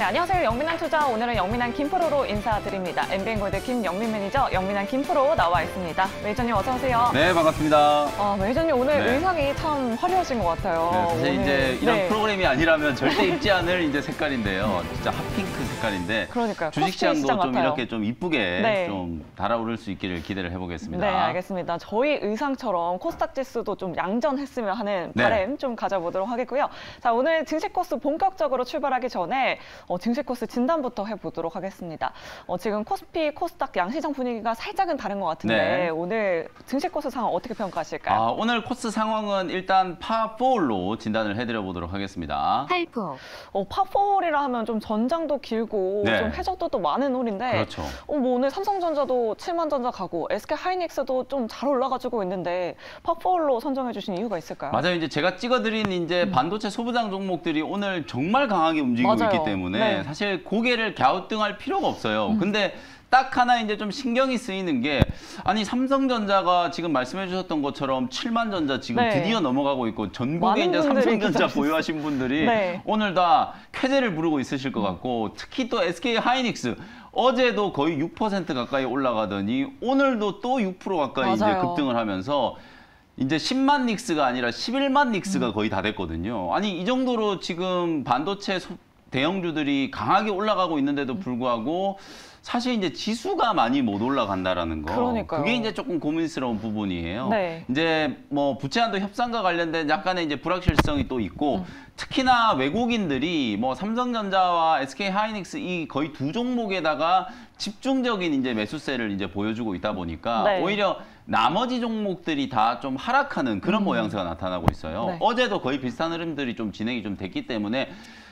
네, 안녕하세요. 영민한 투자. 오늘은 영민한 김프로로 인사드립니다. MBN골드 김영민 매니저, 영민한 김프로 나와 있습니다. 매니저님 어서 오세요. 네, 반갑습니다. 매니저님 오늘 네. 의상이 참 화려하신 것 같아요. 네, 사실 오늘. 이제 이런 네. 프로그램이 아니라면 절대 입지 않을 이제 색깔인데요. 진짜 핫핑크 색깔인데. 그러니까요. 주식시장도 코스피 시장 좀 같아요. 이렇게 좀 이쁘게 네. 좀 달아오를 수 있기를 기대를 해보겠습니다. 네, 알겠습니다. 저희 의상처럼 코스닥 지수도 좀 양전했으면 하는 네. 바람 좀 가져보도록 하겠고요. 자, 오늘 증시 코스 본격적으로 출발하기 전에 증시 코스 진단부터 해보도록 하겠습니다. 지금 코스피, 코스닥 양시장 분위기가 살짝은 다른 것 같은데 네. 오늘 증시 코스 상황 어떻게 평가하실까요? 오늘 코스 상황은 일단 파4로 진단을 해드려 보도록 하겠습니다. 팔포. 파4홀이라 하면 좀 전장도 길고 네. 좀 해적도도 많은 홀인데 그렇죠. 뭐 오늘 삼성전자도 7만 전자 가고 SK 하이닉스도 좀 잘 올라가지고 있는데 파4홀로 선정해 주신 이유가 있을까요? 맞아요. 이제 제가 찍어드린 이제 반도체 소부장 종목들이 오늘 정말 강하게 움직이고 맞아요. 있기 때문에 네. 사실 고개를 갸우뚱할 필요가 없어요. 근데 딱 하나 이제 좀 신경이 쓰이는 게 아니 삼성전자가 지금 말씀해 주셨던 것처럼 7만 전자 지금 네. 드디어 넘어가고 있고 전국에 많은 이제 분들이 삼성전자 기다리셨어요. 보유하신 분들이 네. 오늘 다 쾌재를 부르고 있으실 것 같고 특히 또 SK 하이닉스 어제도 거의 6% 가까이 올라가더니 오늘도 또 6% 가까이 이제 맞아요. 급등을 하면서 이제 10만 닉스가 아니라 11만 닉스가 거의 다 됐거든요. 아니 이 정도로 지금 반도체 대형주들이 강하게 올라가고 있는데도 불구하고 사실 이제 지수가 많이 못 올라간다라는 거. 그러니까요. 그게 이제 조금 고민스러운 부분이에요. 네. 이제 뭐 부채한도 협상과 관련된 약간의 이제 불확실성이 또 있고 특히나 외국인들이 뭐 삼성전자와 SK 하이닉스 이 거의 두 종목에다가 집중적인 이제 매수세를 이제 보여주고 있다 보니까 네. 오히려 나머지 종목들이 다 좀 하락하는 그런 모양새가 나타나고 있어요. 네. 어제도 거의 비슷한 흐름들이 좀 진행이 좀 됐기 때문에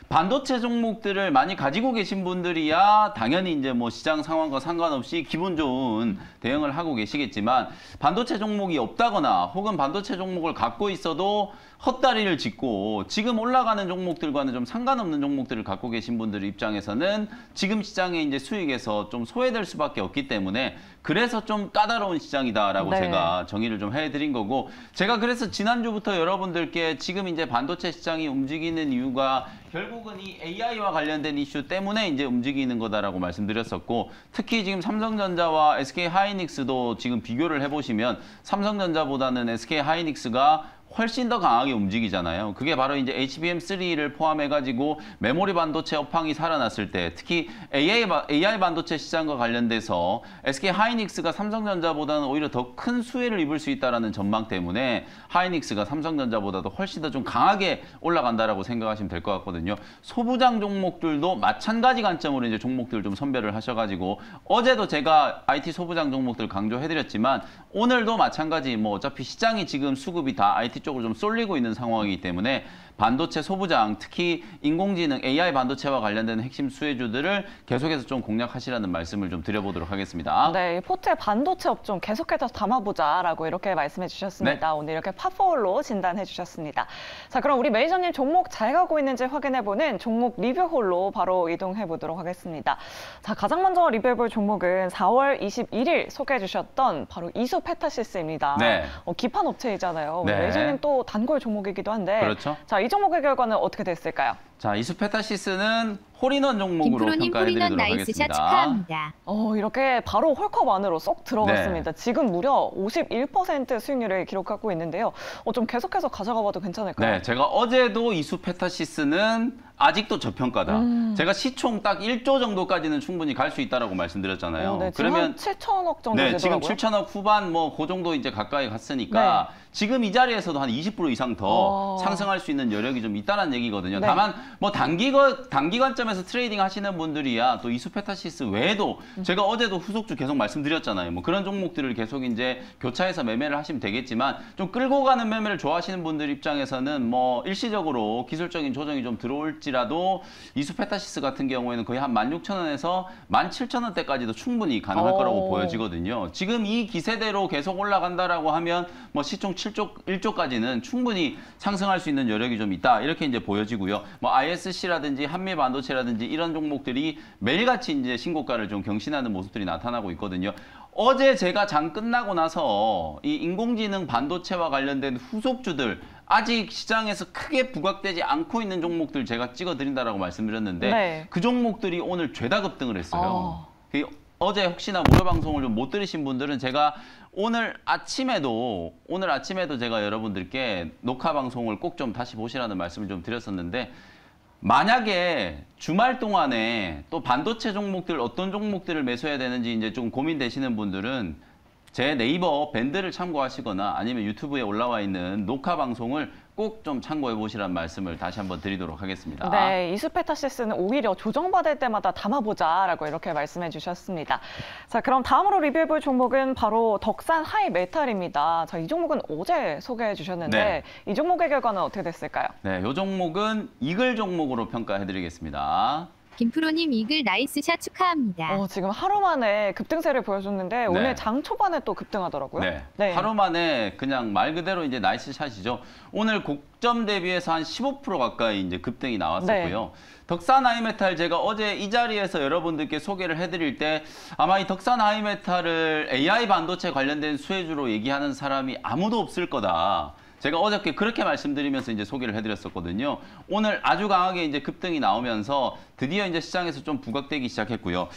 반도체 종목들을 많이 가지고 계신 분들이야 당연히 이제 뭐 시장 상황과 상관없이 기분 좋은 대응을 하고 계시겠지만 반도체 종목이 없다거나 혹은 반도체 종목을 갖고 있어도 헛다리를 짚고 지금 올라가는 종목들과는 좀 상관없는 종목들을 갖고 계신 분들 입장에서는 지금 시장의 이제 수익에서 좀 소외될 수밖에 없기 때문에 그래서 좀 까다로운 시장이다라고 네. 제가 정의를 좀 해드린 거고 제가 그래서 지난주부터 여러분들께 지금 이제 반도체 시장이 움직이는 이유가 결국은 이 AI와 관련된 이슈 때문에 이제 움직이는 거다라고 말씀드렸었고 특히 지금 삼성전자와 SK 하이닉스도 지금 비교를 해보시면 삼성전자보다는 SK 하이닉스가 훨씬 더 강하게 움직이잖아요. 그게 바로 이제 HBM3를 포함해가지고 메모리 반도체 업황이 살아났을 때 특히 AI 반도체 시장과 관련돼서 SK 하이닉스가 삼성전자보다는 오히려 더 큰 수혜를 입을 수 있다는 전망 때문에 하이닉스가 삼성전자보다도 훨씬 더 좀 강하게 올라간다라고 생각하시면 될 것 같거든요. 소부장 종목들도 마찬가지 관점으로 이제 종목들 좀 선별을 하셔가지고 어제도 제가 IT 소부장 종목들 강조해드렸지만 오늘도 마찬가지 뭐 어차피 시장이 지금 수급이 다 IT 쪽으로 좀 쏠리고 있는 상황이기 때문에 반도체 소부장, 특히 인공지능, AI 반도체와 관련된 핵심 수혜주들을 계속해서 좀 공략하시라는 말씀을 좀 드려보도록 하겠습니다. 네, 포트의 반도체 업종 계속해서 담아보자라고 이렇게 말씀해 주셨습니다. 네. 오늘 이렇게 파4홀로 진단해 주셨습니다. 자, 그럼 우리 매니저님 종목 잘 가고 있는지 확인해보는 종목 리뷰홀로 바로 이동해 보도록 하겠습니다. 자, 가장 먼저 리뷰해볼 종목은 4월 21일 소개해 주셨던 바로 이수페타시스입니다. 네. 기판 업체이잖아요. 네. 매니저님 또 단골 종목이기도 한데 그렇죠. 자, 이 종목의 결과는 어떻게 됐을까요? 자, 이수페타시스는 홀인원 종목으로 김프로님 홀인원 평가해드리도록 나이스샷 하겠습니다. 축하합니다. 이렇게 바로 홀컵 안으로 쏙 들어갔습니다. 네. 지금 무려 51% 수익률을 기록하고 있는데요. 좀 계속해서 가져가 봐도 괜찮을까요? 네, 제가 어제도 이수페타시스는 아직도 저평가다. 제가 시총 딱 1조 정도까지는 충분히 갈 수 있다라고 말씀드렸잖아요. 네, 지금 한 7천억 정도 네, 되더라고요. 지금 7천억 후반 뭐 그 정도 이제 가까이 갔으니까 네. 지금 이 자리에서도 한 20% 이상 더 상승할 수 있는 여력이 좀 있다는 얘기거든요. 네. 다만 뭐 단기 관점에서 트레이딩 하시는 분들이야 또 이수페타시스 외에도 제가 어제도 후속주 계속 말씀드렸잖아요. 뭐 그런 종목들을 계속 이제 교차해서 매매를 하시면 되겠지만 좀 끌고 가는 매매를 좋아하시는 분들 입장에서는 뭐 일시적으로 기술적인 조정이 좀 들어올지라도 이수페타시스 같은 경우에는 거의 한 16,000원에서 17,000원대까지도 충분히 가능할 거라고 보여지거든요. 지금 이 기세대로 계속 올라간다라고 하면 뭐 시총 1조까지는 충분히 상승할 수 있는 여력이 좀 있다. 이렇게 이제 보여지고요. 뭐 ISC라든지 한미반도체라든지 이런 종목들이 매일같이 이제 신고가를 좀 경신하는 모습들이 나타나고 있거든요. 어제 제가 장 끝나고 나서 이 인공지능 반도체와 관련된 후속주들 아직 시장에서 크게 부각되지 않고 있는 종목들 제가 찍어드린다라고 말씀드렸는데 네. 그 종목들이 오늘 죄다 급등을 했어요. 어제 혹시나 무료 방송을 좀 못 들으신 분들은 제가 오늘 아침에도 제가 여러분들께 녹화 방송을 꼭 좀 다시 보시라는 말씀을 좀 드렸었는데 만약에 주말 동안에 또 반도체 종목들 어떤 종목들을 매수해야 되는지 이제 좀 고민되시는 분들은 제 네이버 밴드를 참고하시거나 아니면 유튜브에 올라와 있는 녹화 방송을 꼭 좀 참고해 보시라는 말씀을 다시 한번 드리도록 하겠습니다. 네, 이수페타시스는 오히려 조정받을 때마다 담아보자라고 이렇게 말씀해 주셨습니다. 자, 그럼 다음으로 리뷰해볼 종목은 바로 덕산 하이메탈입니다. 자, 이 종목은 어제 소개해 주셨는데 네. 이 종목의 결과는 어떻게 됐을까요? 네, 이 종목은 이글 종목으로 평가해 드리겠습니다. 김프로님 이글 나이스샷 축하합니다. 지금 하루 만에 급등세를 보여줬는데 오늘 장 초반에 또 급등하더라고요. 네. 하루 만에 그냥 말 그대로 이제 나이스 샷이죠. 오늘 고점 대비해서 한 15% 가까이 이제 급등이 나왔었고요. 덕산 하이메탈 제가 어제 이 자리에서 여러분들께 소개를 해드릴 때 아마 이 덕산 하이메탈을 AI 반도체 관련된 수혜주로 얘기하는 사람이 아무도 없을 거다. 제가 어저께 그렇게 말씀드리면서 이제 소개를 해드렸었거든요. 오늘 아주 강하게 이제 급등이 나오면서 드디어 이제 시장에서 좀 부각되기 시작했고요.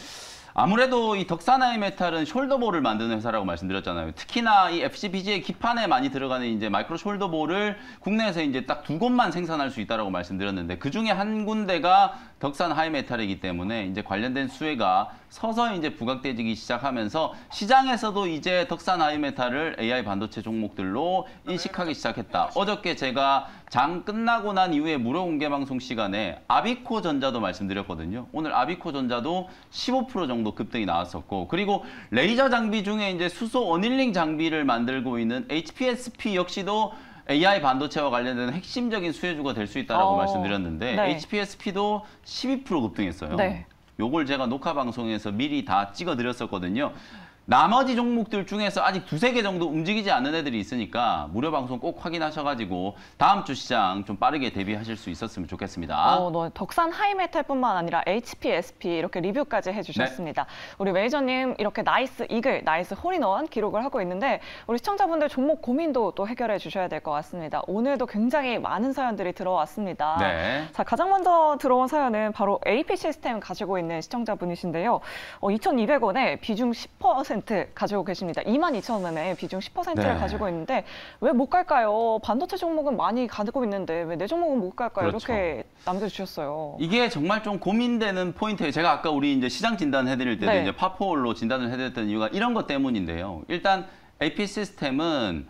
아무래도 이 덕산 하이메탈은 숄더볼을 만드는 회사라고 말씀드렸잖아요. 특히나 이 FCPGA 기판에 많이 들어가는 이제 마이크로 숄더볼을 국내에서 이제 딱 2곳만 생산할 수 있다라고 말씀드렸는데 그 중에 한 군데가 덕산 하이메탈이기 때문에 이제 관련된 수혜가 서서히 이제 부각되기 시작하면서 시장에서도 이제 덕산 하이메탈을 AI 반도체 종목들로 인식하기 시작했다. 어저께 제가 장 끝나고 난 이후에 무료 공개 방송 시간에 아비코 전자도 말씀드렸거든요. 오늘 아비코 전자도 15% 정도 급등이 나왔었고, 그리고 레이저 장비 중에 이제 수소 어닐링 장비를 만들고 있는 HPSP 역시도 AI 반도체와 관련된 핵심적인 수혜주가 될 수 있다고 말씀드렸는데 HPSP도 12% 급등했어요. 요걸 제가 녹화 방송에서 미리 다 찍어드렸었거든요. 나머지 종목들 중에서 아직 2-3개 정도 움직이지 않는 애들이 있으니까 무료 방송 꼭 확인하셔가지고 다음 주 시장 좀 빠르게 대비하실 수 있었으면 좋겠습니다. 덕산 하이메탈뿐만 아니라 HPSP 이렇게 리뷰까지 해주셨습니다. 우리 매니저님 이렇게 나이스 이글, 나이스 홀인원 기록을 하고 있는데 우리 시청자분들 종목 고민도 또 해결해 주셔야 될 것 같습니다. 오늘도 굉장히 많은 사연들이 들어왔습니다. 자, 가장 먼저 들어온 사연은 바로 AP 시스템 가지고 있는 시청자분이신데요. 2,200원에 비중 10% 가지고 계십니다. 22,000원에 비중 10%를 가지고 있는데 왜 못 갈까요? 반도체 종목은 많이 가지고 있는데 왜 내 종목은 못 갈까요? 이렇게 남겨주셨어요. 이게 정말 좀 고민되는 포인트예요. 제가 아까 우리 이제 시장 진단 해드릴 때도 이제 파포홀로 진단을 해드렸던 이유가 이런 것 때문인데요. 일단 AP 시스템은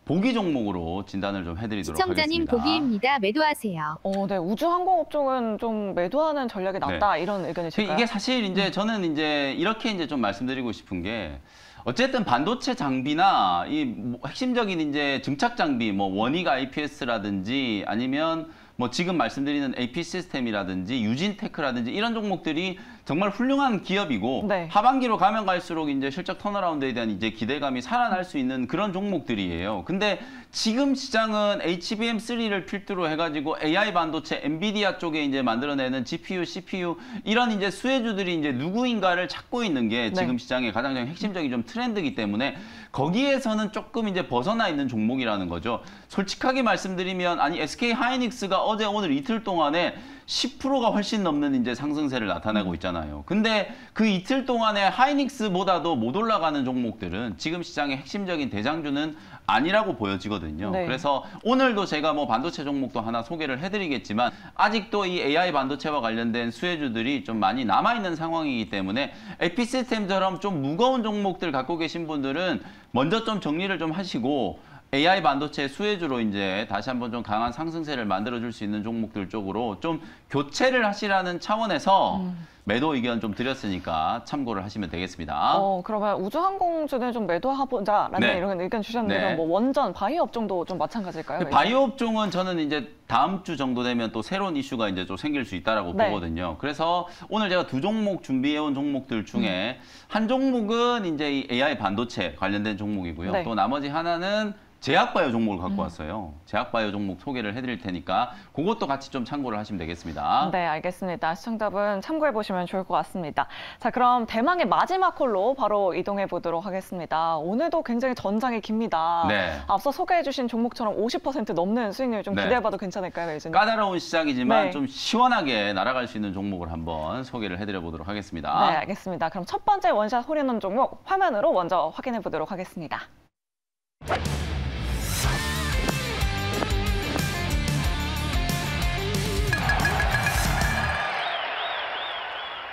보기 종목으로 진단을 좀 해드리도록 시청자님 하겠습니다. 보기입니다. 매도하세요. 네, 우주항공업종은 좀 매도하는 전략이 낫다 이런 의견이실까요? 이게 사실 이제 저는 이제 이렇게 이제 좀 말씀드리고 싶은 게 어쨌든 반도체 장비나 이 핵심적인 이제 증착 장비, 뭐 원익 IPS라든지 아니면 뭐 지금 말씀드리는 AP 시스템이라든지 유진테크라든지 이런 종목들이 정말 훌륭한 기업이고 하반기로 가면 갈수록 이제 실적 턴어라운드에 대한 이제 기대감이 살아날 수 있는 그런 종목들이에요. 근데 지금 시장은 HBM3를 필두로 해가지고 AI 반도체, 엔비디아 쪽에 이제 만들어내는 GPU, CPU 이런 이제 수혜주들이 이제 누구인가를 찾고 있는 게 지금 시장의 가장 핵심적인 좀 트렌드이기 때문에 거기에서는 조금 이제 벗어나 있는 종목이라는 거죠. 솔직하게 말씀드리면 아니 SK 하이닉스가 어제 오늘 이틀 동안에 10%가 훨씬 넘는 이제 상승세를 나타내고 있잖아요. 근데 그 이틀 동안에 하이닉스보다도 못 올라가는 종목들은 지금 시장의 핵심적인 대장주는 아니라고 보여지거든요. 그래서 오늘도 제가 뭐 반도체 종목도 하나 소개를 해드리겠지만 아직도 이 AI 반도체와 관련된 수혜주들이 좀 많이 남아있는 상황이기 때문에 AP 시스템처럼 좀 무거운 종목들 갖고 계신 분들은 먼저 좀 정리를 좀 하시고 AI 반도체 수혜주로 이제 다시 한번 좀 강한 상승세를 만들어줄 수 있는 종목들 쪽으로 좀 교체를 하시라는 차원에서 매도 의견 좀 드렸으니까 참고를 하시면 되겠습니다. 그러면 우주항공주는 좀 매도해보자라는 이런 의견 주셨는데 뭐 원전, 바이오 업종도 좀 마찬가지일까요? 바이오 업종은 저는 이제 다음 주 정도 되면 또 새로운 이슈가 이제 좀 생길 수 있다라고 보거든요. 그래서 오늘 제가 2종목 준비해온 종목들 중에 한 종목은 이제 이 AI 반도체 관련된 종목이고요. 또 나머지 하나는 제약바이오 종목을 갖고 왔어요. 제약바이오 종목 소개를 해드릴 테니까 그것도 같이 좀 참고를 하시면 되겠습니다. 있습니다. 네, 알겠습니다. 시청자분 참고해 보시면 좋을 것 같습니다. 자, 그럼 대망의 마지막 홀로 바로 이동해 보도록 하겠습니다. 오늘도 굉장히 전장이 깁니다. 네. 앞서 소개해 주신 종목처럼 50% 넘는 수익률 좀 기대해 봐도 괜찮을까요, 매니저님? 까다로운 시장이지만 네. 좀 시원하게 날아갈 수 있는 종목을 한번 소개를 해드려 보도록 하겠습니다. 네, 알겠습니다. 그럼 첫 번째 원샷 홀인원 종목 화면으로 먼저 확인해 보도록 하겠습니다.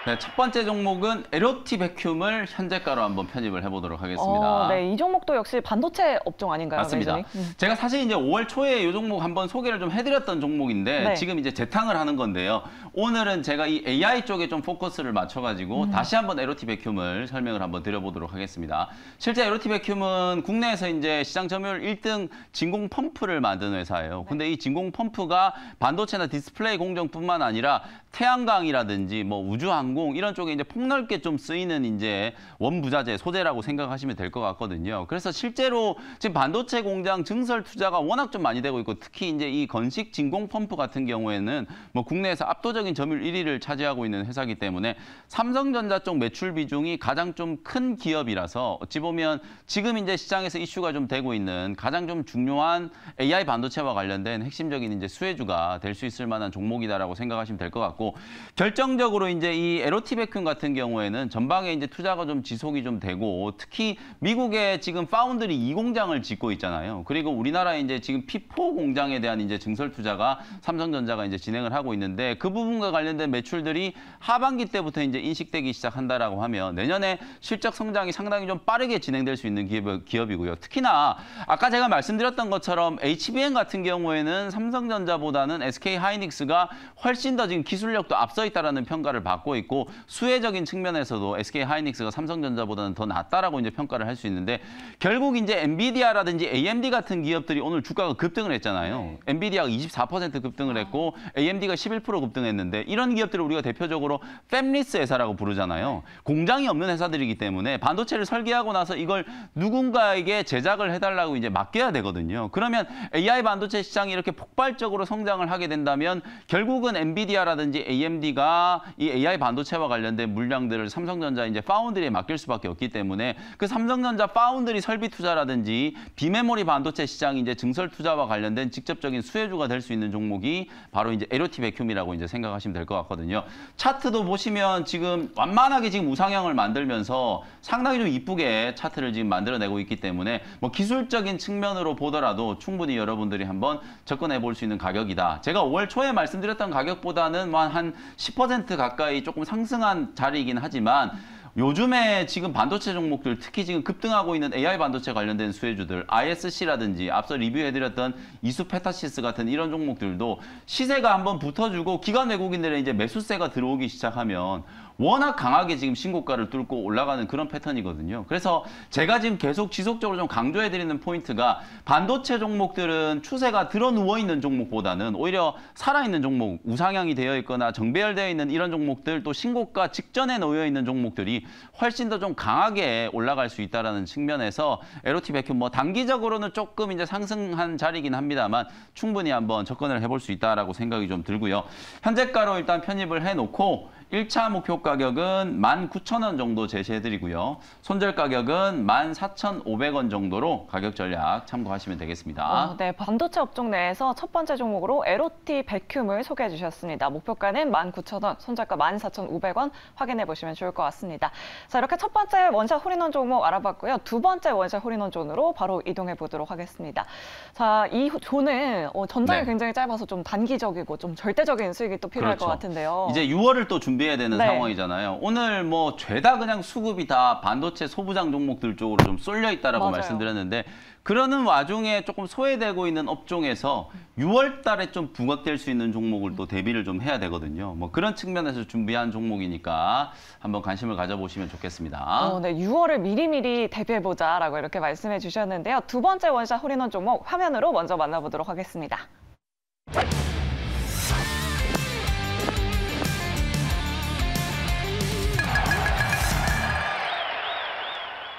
네, 첫 번째 종목은 에로티 백큐을 현재가로 한번 편입을 해보도록 하겠습니다. 네, 이 종목도 역시 반도체 업종 아닌가요, 맞습니다. 매니저님? 제가 사실 이제 5월 초에 이 종목 한번 소개를 좀 해드렸던 종목인데 네. 지금 이제 재탕을 하는 건데요. 오늘은 제가 이 AI 쪽에 좀 포커스를 맞춰가지고 다시 한번 에로티 백큐을 설명을 한번 드려보도록 하겠습니다. 실제 에로티 백큐은 국내에서 이제 시장 점유율 1등 진공 펌프를 만드는 회사예요. 근데 이 진공 펌프가 반도체나 디스플레이 공정뿐만 아니라 태양광이라든지 뭐 우주항공 이런 쪽에 이제 폭넓게 좀 쓰이는 이제 원부자재 소재라고 생각하시면 될 것 같거든요. 그래서 실제로 지금 반도체 공장 증설 투자가 워낙 좀 많이 되고 있고 특히 이제 이 건식 진공 펌프 같은 경우에는 뭐 국내에서 압도적인 점유율 1위를 차지하고 있는 회사이기 때문에 삼성전자 쪽 매출 비중이 가장 좀 큰 기업이라서 어찌 보면 지금 이제 시장에서 이슈가 좀 되고 있는 가장 좀 중요한 AI 반도체와 관련된 핵심적인 이제 수혜주가 될 수 있을 만한 종목이다라고 생각하시면 될 것 같고 결정적으로 이제 이 에로티 백큐 같은 경우에는 전방에 이제 투자가 좀 지속이 좀 되고 특히 미국에 지금 파운드리 2공장을 짓고 있잖아요. 그리고 우리나라에 이제 지금 P4 공장에 대한 이제 증설 투자가 삼성전자가 이제 진행을 하고 있는데 그 부분과 관련된 매출들이 하반기 때부터 이제 인식되기 시작한다라고 하면 내년에 실적 성장이 상당히 좀 빠르게 진행될 수 있는 기업이고요. 특히나 아까 제가 말씀드렸던 것처럼 HBM 같은 경우에는 삼성전자보다는 SK 하이닉스가 훨씬 더 지금 기술력도 앞서 있다라는 평가를 받고 있고 수혜적인 측면에서도 SK 하이닉스가 삼성전자보다는 더 낫다라고 이제 평가를 할 수 있는데 결국 이제 엔비디아라든지 AMD 같은 기업들이 오늘 주가가 급등을 했잖아요. 엔비디아가 24% 급등을 했고 AMD가 11% 급등했는데 이런 기업들을 우리가 대표적으로 팹리스 회사라고 부르잖아요. 공장이 없는 회사들이기 때문에 반도체를 설계하고 나서 이걸 누군가에게 제작을 해달라고 이제 맡겨야 되거든요. 그러면 AI 반도체 시장이 이렇게 폭발적으로 성장을 하게 된다면 결국은 엔비디아라든지 AMD가 이 AI 반도체와 관련된 물량들을 삼성전자 이제 파운드리에 맡길 수밖에 없기 때문에 그 삼성전자 파운드리 설비 투자라든지 비메모리 반도체 시장 이제 증설 투자와 관련된 직접적인 수혜주가 될 수 있는 종목이 바로 이제 에로티 백큐이라고 이제 생각하시면 될 것 같거든요. 차트도 보시면 지금 완만하게 지금 우상향을 만들면서 상당히 좀 이쁘게 차트를 지금 만들어내고 있기 때문에 뭐 기술적인 측면으로 보더라도 충분히 여러분들이 한번 접근해 볼 수 있는 가격이다. 제가 5월 초에 말씀드렸던 가격보다는 한 10% 가까이 조금 상승한 자리이긴 하지만 요즘에 지금 반도체 종목들 특히 지금 급등하고 있는 AI 반도체 관련된 수혜주들 ISC라든지 앞서 리뷰해드렸던 이수페타시스 같은 이런 종목들도 시세가 한번 붙어주고 기관 외국인들의 이제 매수세가 들어오기 시작하면 워낙 강하게 지금 신고가를 뚫고 올라가는 그런 패턴이거든요. 그래서 제가 지금 계속 지속적으로 좀 강조해드리는 포인트가 반도체 종목들은 추세가 들어 누워있는 종목보다는 오히려 살아있는 종목, 우상향이 되어 있거나 정배열되어 있는 이런 종목들 또 신고가 직전에 놓여있는 종목들이 훨씬 더 좀 강하게 올라갈 수 있다는 측면에서 에로티 백큐 뭐 단기적으로는 조금 이제 상승한 자리이긴 합니다만 충분히 한번 접근을 해볼 수 있다라고 생각이 좀 들고요. 현재가로 일단 편입을 해놓고 1차 목표 가격은 19,000원 정도 제시해드리고요. 손절 가격은 14,500원 정도로 가격 전략 참고하시면 되겠습니다. 네, 반도체 업종 내에서 첫 번째 종목으로 에로티 백큐을 소개해 주셨습니다. 목표가는 19,000원, 손절가 14,500원 확인해 보시면 좋을 것 같습니다. 자, 이렇게 첫 번째 원샷 홀인원 종목 알아봤고요. 두 번째 원샷 홀인원 존으로 바로 이동해 보도록 하겠습니다. 자, 이 존은 전장이 네. 굉장히 짧아서 좀 단기적이고 좀 절대적인 수익이 또 필요할 그렇죠. 것 같은데요. 이제 6월을 또 준비해야 되는 네. 상황이잖아요. 오늘 뭐 죄다 그냥 수급이 다 반도체 소부장 종목들 쪽으로 좀 쏠려 있다라고 맞아요. 말씀드렸는데 그러는 와중에 조금 소외되고 있는 업종에서 6월 달에 좀 부각될 수 있는 종목을 또 대비를 좀 해야 되거든요. 뭐 그런 측면에서 준비한 종목이니까 한번 관심을 가져보시면 좋겠습니다. 네, 6월을 미리미리 대비해보자라고 이렇게 말씀해 주셨는데요. 두 번째 원샷 홀인원 종목 화면으로 먼저 만나보도록 하겠습니다.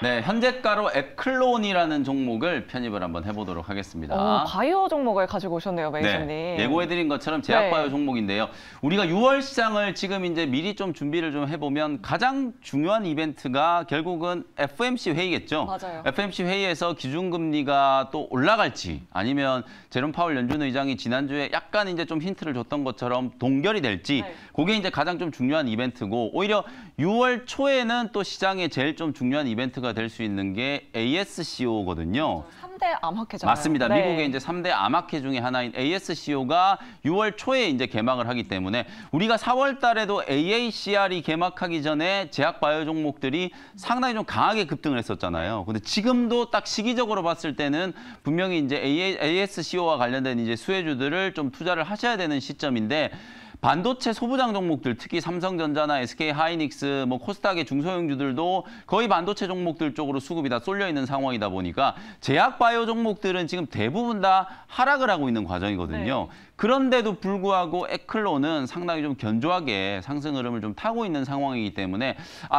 네, 현재가로 에클론이라는 종목을 편입을 한번 해보도록 하겠습니다. 바이오 종목을 가지고 오셨네요, 메이저님. 네, 예고해드린 것처럼 제약바이오 종목인데요. 우리가 6월 시장을 지금 이제 미리 좀 준비를 좀 해보면 가장 중요한 이벤트가 결국은 FOMC 회의겠죠. 맞아요. FOMC 회의에서 기준금리가 또 올라갈지 아니면 제롬 파월 연준 의장이 지난주에 약간 이제 좀 힌트를 줬던 것처럼 동결이 될지 그게 이제 가장 좀 중요한 이벤트고 오히려 6월 초에는 또 시장에 제일 좀 중요한 이벤트가 될 수 있는 게 ASCO거든요. 3대 암학회잖아요. 맞습니다. 미국의 이제 3대 암학회 중에 하나인 ASCO가 6월 초에 이제 개막을 하기 때문에 우리가 4월 달에도 AACR이 개막하기 전에 제약 바이오 종목들이 상당히 좀 강하게 급등을 했었잖아요. 근데 지금도 딱 시기적으로 봤을 때는 분명히 이제 ASCO와 관련된 이제 수혜주들을 좀 투자를 하셔야 되는 시점인데 반도체 소부장 종목들, 특히 삼성전자나 SK하이닉스, 뭐 코스닥의 중소형주들도 거의 반도체 종목들 쪽으로 수급이 다 쏠려 있는 상황이다 보니까 제약 바이오 종목들은 지금 대부분 다 하락을 하고 있는 과정이거든요. 그런데도 불구하고 에클론은 상당히 좀 견조하게 상승 흐름을 좀 타고 있는 상황이기 때문에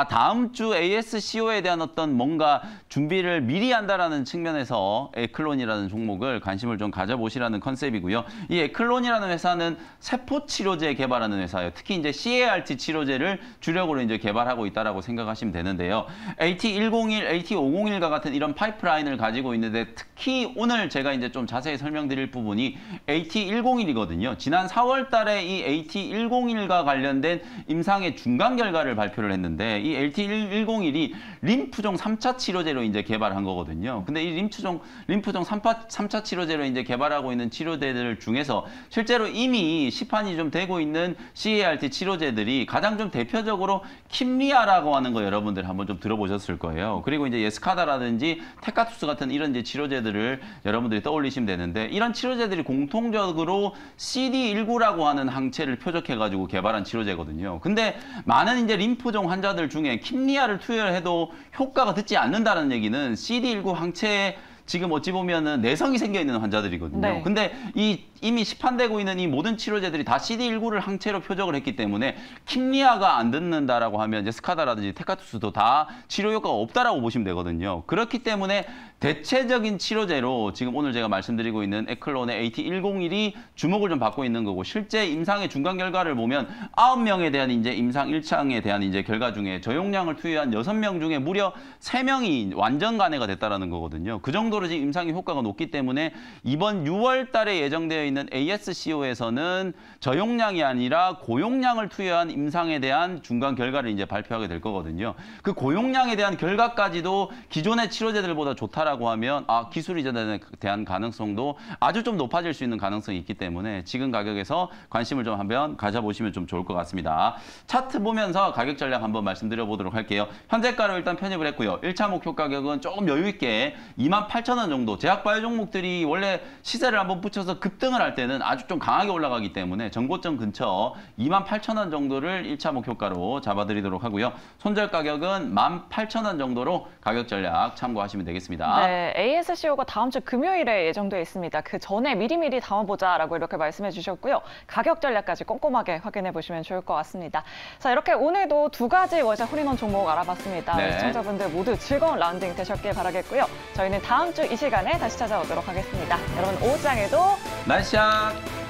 다음 주 ASCO에 대한 어떤 뭔가 준비를 미리 한다라는 측면에서 에클론이라는 종목을 관심을 좀 가져보시라는 컨셉이고요. 이 에클론이라는 회사는 세포 치료제 개발하는 회사예요. 특히 이제 CAR-T 치료제를 주력으로 이제 개발하고 있다라고 생각하시면 되는데요. AT101, AT501과 같은 이런 파이프라인을 가지고 있는데 특히 오늘 제가 이제 좀 자세히 설명드릴 부분이 AT101이거든요. 지난 4월 달에 이 AT101과 관련된 임상의 중간 결과를 발표를 했는데 이 AT101이 림프종 3차 치료제로 이제 개발한 거거든요. 근데 이 림프종 3차 치료제로 이제 개발하고 있는 치료제들 중에서 실제로 이미 시판이 좀 되고 있는 CAR-T 치료제들이 가장 좀 대표적으로 킴리아라고 하는 거 여러분들 한번 좀 들어보셨을 거예요. 그리고 이제 예스카다라든지 테카투스 같은 이런 이제 치료제들을 여러분들이 떠올리시면 되는데 이런 치료제들이 공통적으로 CD19라고 하는 항체를 표적해가지고 개발한 치료제거든요. 근데 많은 이제 림프종 환자들 중에 킴리아를 투여해도 효과가 듣지 않는다는 얘기는 CD19 항체에 지금 어찌 보면은 내성이 생겨 있는 환자들이거든요. 근데 이미 시판되고 있는 이 모든 치료제들이 다 CD19를 항체로 표적을 했기 때문에 킴리아가 안 듣는다라고 하면 이제 스카다라든지 테카투스도 다 치료 효과가 없다라고 보시면 되거든요. 그렇기 때문에 대체적인 치료제로 지금 오늘 제가 말씀드리고 있는 에클론의 AT101이 주목을 좀 받고 있는 거고 실제 임상의 중간 결과를 보면 9명에 대한 이제 임상 1창에 대한 이제 결과 중에 저용량을 투여한 6명 중에 무려 3명이 완전 간해가 됐다라는 거거든요. 그 정도로 지금 임상의 효과가 높기 때문에 이번 6월 달에 예정되어 있는 ASCO에서는 저용량이 아니라 고용량을 투여한 임상에 대한 중간 결과를 이제 발표하게 될 거거든요. 그 고용량에 대한 결과까지도 기존의 치료제들보다 좋다라고 하면 기술 이전에 대한 가능성도 아주 좀 높아질 수 있는 가능성이 있기 때문에 지금 가격에서 관심을 좀 한번 가져보시면 좀 좋을 것 같습니다. 차트 보면서 가격 전략 한번 말씀드려 보도록 할게요. 현재가로 일단 편입을 했고요. 1차 목표 가격은 조금 여유 있게 28,000원 정도. 제약바이오 종목들이 원래 시세를 한번 붙여서 급등을 할 때는 아주 좀 강하게 올라가기 때문에 전고점 근처 28,000원 정도를 1차 목표가로 잡아드리도록 하고요. 손절 가격은 18,000원 정도로 가격 전략 참고하시면 되겠습니다. 네, ASCO가 다음 주 금요일에 예정돼 있습니다. 그 전에 미리미리 담아보자라고 이렇게 말씀해 주셨고요. 가격 전략까지 꼼꼼하게 확인해 보시면 좋을 것 같습니다. 자, 이렇게 오늘도 두 가지 월자 홀인원 종목 알아봤습니다. 시청자분들 모두 즐거운 라운딩 되셨길 바라겠고요. 저희는 다음 주 이 시간에 다시 찾아오도록 하겠습니다. 여러분 오후장에도 나이스샷!